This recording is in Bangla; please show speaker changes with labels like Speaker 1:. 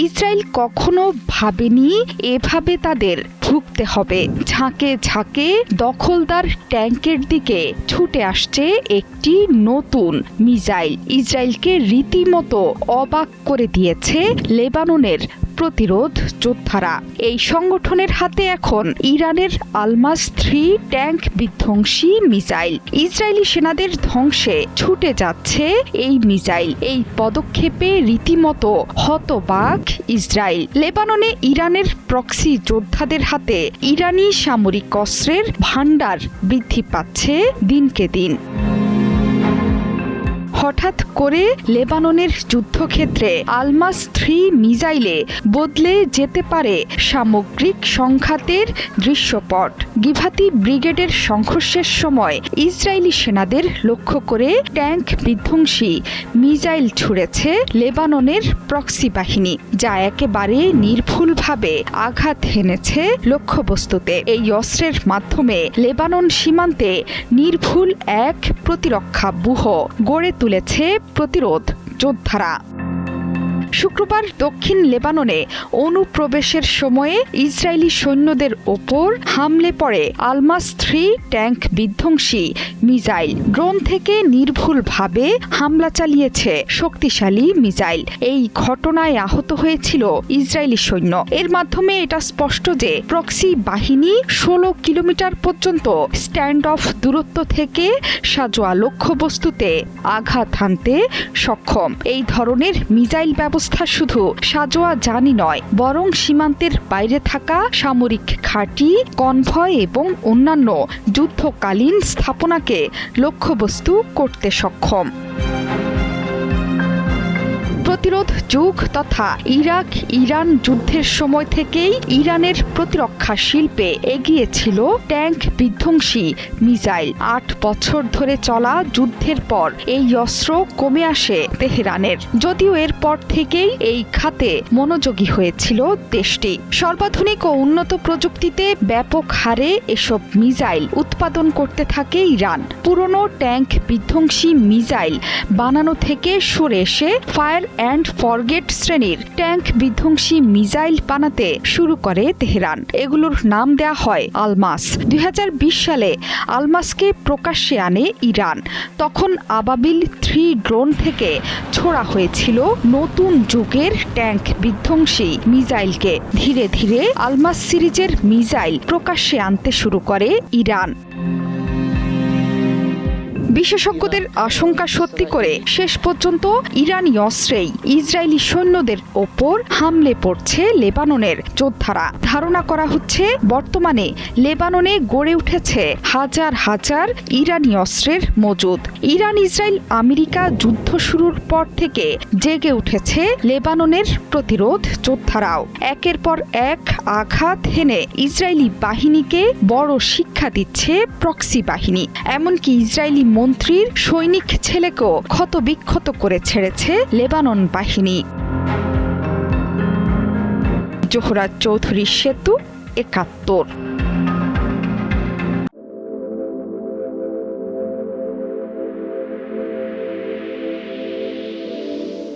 Speaker 1: ইসরায়েল কখনো ভাবেনি এভাবে তাদের ভুগতে হবে। ঝাঁকে ঝাঁকে দখলদার ট্যাঙ্কের দিকে ছুটে আসছে একটি নতুন মিসাইল। ইসরায়েলকে রীতিমতো অবাক করে দিয়েছে লেবাননের প্রতিরোধ যোদ্ধারা। এই সংগঠনের হাতে এখন ইরানের আলমাস 3 ট্যাঙ্ক বিধ্বংসী মিসাইল। ইসরায়েলি সেনাদের ধ্বংসে ছুটে যাচ্ছে এই মিসাইল। এই পদক্ষেপে রীতিমতো হতবাক ইসরায়েল। লেবাননে ইরানের প্রক্সি যোদ্ধাদের হাতে ইরানি সামরিক অস্ত্রের ভান্ডার বৃদ্ধি পাচ্ছে দিনকে দিন। হঠাৎ করে লেবাননের যুদ্ধক্ষেত্রে আলমাস 3 মিসাইলে বদলে যেতে পারে সামগ্রিক সংঘাতের দৃশ্যপট। গিভাতি ব্রিগেডের সংঘর্ষের সময় ইসরায়েলি সেনাদের লক্ষ্য করে ট্যাঙ্ক বিধ্বংসী মিসাইল ছুড়েছে লেবাননের প্রক্সি বাহিনী, যা একেবারে নির্ভুলভাবে আঘাত হেনেছে লক্ষ্যবস্তুতে। এই অস্ত্রের মাধ্যমে লেবানন সীমান্তে নির্ভুল এক প্রতিরক্ষা ব্যূহ গড়ে তুলেছে প্রতিরোধ যোদ্ধারা। শুক্রবার দক্ষিণ লেবাননে অনুপ্রবেশের সময়ে ইসরায়েলি সৈন্যদের ওপর হামলে পড়ে আলমাস 3 ট্যাঙ্ক বিধ্বংসী মিসাইল। ড্রোন থেকে নির্ভুলভাবে হামলা চালিয়েছে শক্তিশালী মিসাইল। এই ঘটনায় আহত হয়েছিল ইসরায়েলি সৈন্য। এর মাধ্যমে এটা স্পষ্ট যে প্রক্সি বাহিনী 16 কিলোমিটার পর্যন্ত স্ট্যান্ড অফ দূরত্ব থেকে সাজোয়া লক্ষ্যবস্তুতে আঘাত হানতে সক্ষম। এই ধরনের মিসাইল ব্যবস্থা শুধু সাজোয়া জানি নয়, বরং সীমান্তের বাইরে থাকা সামরিক ঘাঁটি, কনভয় এবং অন্যান্য যুদ্ধকালীন স্থাপনাকে লক্ষ্যবস্তু করতে সক্ষম। প্রতিরোধ যুগ তথা ইরাক ইরান যুদ্ধের সময় থেকেই ইরানের প্রতিরক্ষা শিল্পে এগিয়েছিল ট্যাঙ্ক বিধ্বংসী মিসাইল। 8 বছর ধরে চলা যুদ্ধের পর এই অস্ত্র কমে আসে তেহরানের, যদিও এরপর থেকেই এই খাতে মনোযোগী হয়েছিল দেশটি। সর্বাধুনিক ও উন্নত প্রযুক্তিতে ব্যাপক হারে এসব মিসাইল উৎপাদন করতে থাকে ইরান। পুরনো ট্যাঙ্ক বিধ্বংসী মিসাইল বানানো থেকে সরে এসে ফায়ার অ্যান্ড ফরগেট শ্রেণীর ট্যাঙ্ক বিধ্বংসী মিসাইল বানাতে শুরু করে তেহরান। এগুলোর নাম দেয়া হয় আলমাস। 2020 সালে আলমাসকে প্রকাশ্যে আনে ইরান। তখন আবাবিল 3 ড্রোন থেকে ছোড়া হয়েছিল নতুন যুগের ট্যাঙ্ক বিধ্বংসী মিসাইলকে। ধীরে ধীরে আলমাস সিরিজের মিসাইল প্রকাশ্যে আনতে শুরু করে ইরান। বিশেষজ্ঞদের আশঙ্কা সত্যি করে শেষ পর্যন্ত ইরানি অস্ত্রেই ইসরায়েলি সৈন্যদের ওপর হামলে পড়ছে লেবাননের যোদ্ধারা। ধারণা করা হচ্ছে বর্তমানে লেবাননে গড়ে উঠেছে হাজার হাজার ইরানি অস্ত্রের মজুদ। ইরান ইসরায়েল আমেরিকা যুদ্ধ শুরুর পর থেকে জেগে উঠেছে লেবাননের প্রতিরোধ যোদ্ধারাও। একের পর এক আঘাত হেনে ইসরায়েলি বাহিনীকে বড় শিক্ষা দিচ্ছে প্রক্সি বাহিনী। এমনকি ইসরায়েলি মন্ত্রীর সৈনিক ছেলেকেও ক্ষতবিক্ষত করে ছেড়েছে লেবানন বাহিনী। জোহরা চৌধুরী সেতু, ৭১।